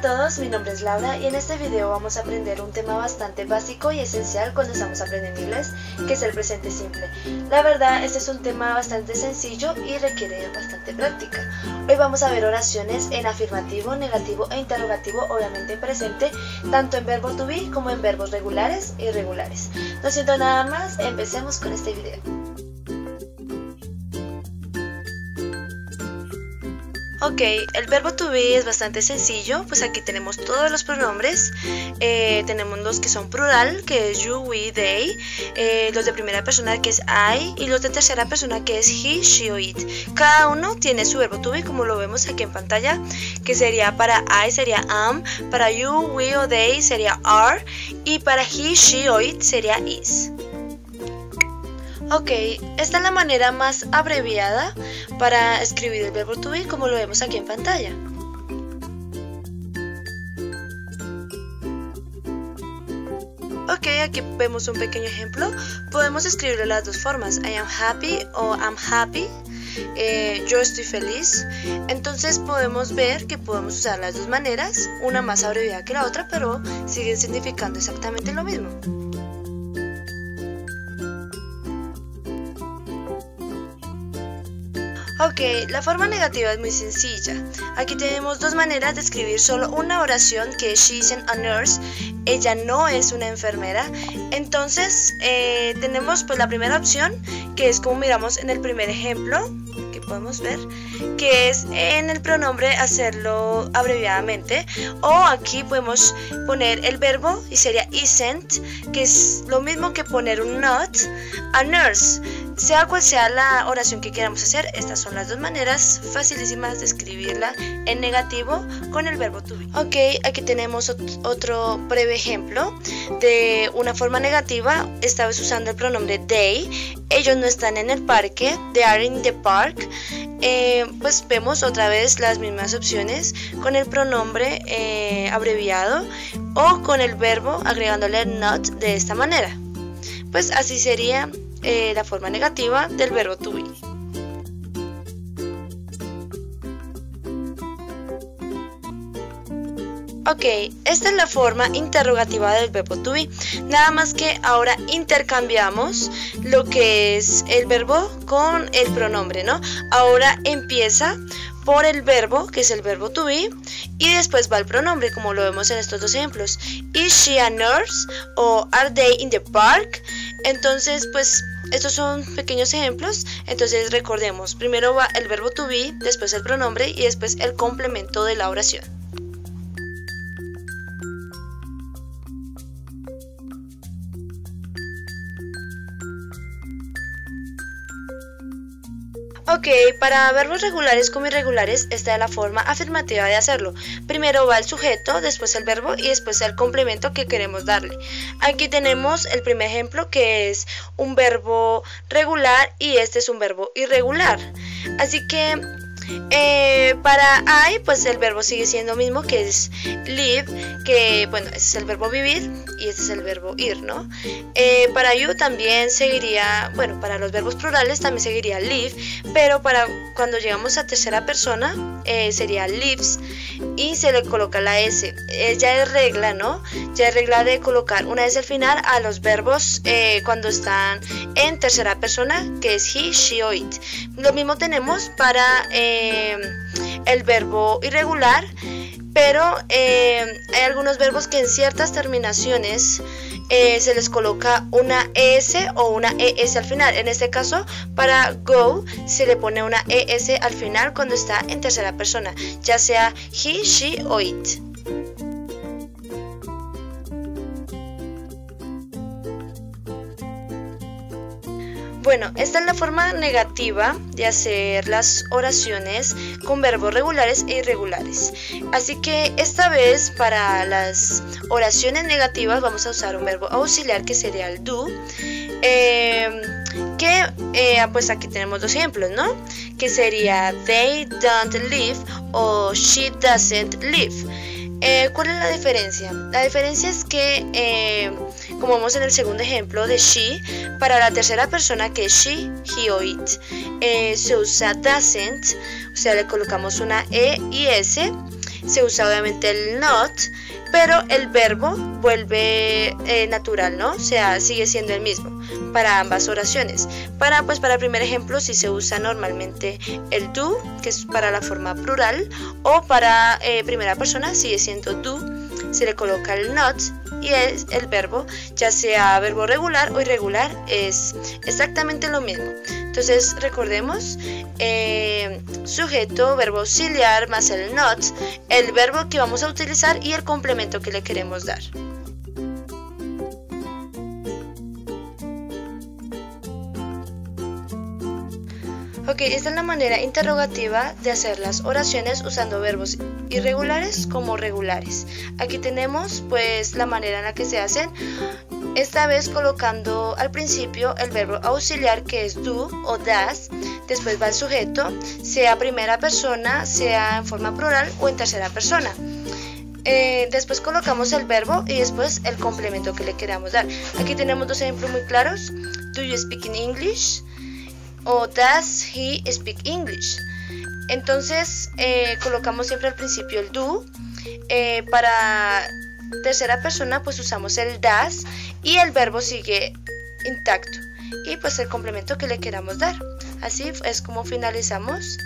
a todos, mi nombre es Laura y en este video vamos a aprender un tema bastante básico y esencial cuando estamos aprendiendo inglés, que es el presente simple. La verdad, este es un tema bastante sencillo y requiere bastante práctica. Hoy vamos a ver oraciones en afirmativo, negativo e interrogativo, obviamente en presente, tanto en verbo to be como en verbos regulares e irregulares. No siento nada más, empecemos con este video. Ok, el verbo to be es bastante sencillo, pues aquí tenemos todos los pronombres, tenemos los que son plural, que es you, we, they, los de primera persona que es I y los de tercera persona que es he, she o it. Cada uno tiene su verbo to be como lo vemos aquí en pantalla, que sería para I sería am, para you, we o they sería are y para he, she o it sería is. Ok, esta es la manera más abreviada para escribir el verbo to be como lo vemos aquí en pantalla. Ok, aquí vemos un pequeño ejemplo. Podemos escribirlo de las dos formas, I am happy o I'm happy. Yo estoy feliz. Entonces podemos ver que podemos usar las dos maneras, una más abreviada que la otra, pero siguen significando exactamente lo mismo. Ok, la forma negativa es muy sencilla. Aquí tenemos dos maneras de escribir solo una oración, que es she isn't a nurse. Ella no es una enfermera. Entonces tenemos pues la primera opción, que es como miramos en el primer ejemplo, que podemos ver, que es en el pronombre hacerlo abreviadamente. O aquí podemos poner el verbo y sería isn't, que es lo mismo que poner un not, a nurse. Sea cual sea la oración que queramos hacer, estas son las dos maneras facilísimas de escribirla en negativo con el verbo to be. Ok, aquí tenemos otro breve ejemplo de una forma negativa, esta vez usando el pronombre they. Ellos no están en el parque, they are in the park. Pues vemos otra vez las mismas opciones con el pronombre abreviado o con el verbo agregándole not de esta manera. Pues así sería la forma negativa del verbo to be. Ok, esta es la forma interrogativa del verbo to be, nada más que ahora intercambiamos lo que es el verbo con el pronombre, ¿no? Ahora empieza por el verbo, que es el verbo to be, y después va el pronombre, como lo vemos en estos dos ejemplos. Is she a nurse? O are they in the park? Entonces, pues, estos son pequeños ejemplos. Entonces, recordemos, primero va el verbo to be, después el pronombre y después el complemento de la oración. Ok, para verbos regulares como irregulares, esta es la forma afirmativa de hacerlo. Primero va el sujeto, después el verbo y después el complemento que queremos darle. Aquí tenemos el primer ejemplo, que es un verbo regular y este es un verbo irregular. Así que para I, pues el verbo sigue siendo el mismo, que es live, que bueno, ese es el verbo vivir y este es el verbo ir, ¿no? Para you también seguiría, bueno, para los verbos plurales también seguiría live, pero para cuando llegamos a tercera persona sería lives y se le coloca la S. Ya es regla, ¿no? Ya es regla de colocar una S al final a los verbos cuando están en tercera persona, que es he, she o it. Lo mismo tenemos para el verbo irregular, pero hay algunos verbos que en ciertas terminaciones se les coloca una ES o una ES al final. En este caso, para go se le pone una ES al final cuando está en tercera persona, ya sea he, she o it. Bueno, esta es la forma negativa de hacer las oraciones con verbos regulares e irregulares. Así que esta vez para las oraciones negativas vamos a usar un verbo auxiliar que sería el do. Pues aquí tenemos dos ejemplos, ¿no? Que sería they don't live o she doesn't live. ¿Cuál es la diferencia? La diferencia es que, como vemos en el segundo ejemplo de she, para la tercera persona que es she, he o it, se usa doesn't, o sea, le colocamos una E y S. se usa obviamente el not, pero el verbo vuelve natural, ¿no? O sea, sigue siendo el mismo para ambas oraciones. Para el primer ejemplo sí se usa normalmente el do, que es para la forma plural, o para primera persona sigue siendo do, se le coloca el not y es el verbo, ya sea verbo regular o irregular, es exactamente lo mismo. Entonces recordemos, sujeto, verbo auxiliar más el not, el verbo que vamos a utilizar y el complemento que le queremos dar. Ok, esta es la manera interrogativa de hacer las oraciones usando verbos irregulares como regulares. Aquí tenemos pues la manera en la que se hacen, esta vez colocando al principio el verbo auxiliar que es do o das, después va el sujeto, sea primera persona, sea en forma plural o en tercera persona. Después colocamos el verbo y después el complemento que le queramos dar. Aquí tenemos dos ejemplos muy claros, do you speak in English? O does he speak English? Entonces colocamos siempre al principio el do, para tercera persona pues usamos el does y el verbo sigue intacto y pues el complemento que le queramos dar. Así es como finalizamos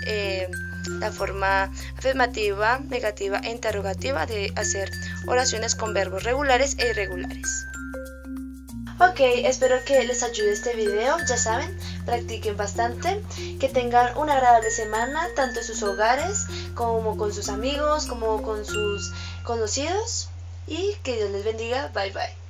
la forma afirmativa, negativa e interrogativa de hacer oraciones con verbos regulares e irregulares. Ok, espero que les ayude este video, ya saben, practiquen bastante, que tengan una agradable semana, tanto en sus hogares, como con sus amigos, como con sus conocidos, y que Dios les bendiga, bye bye.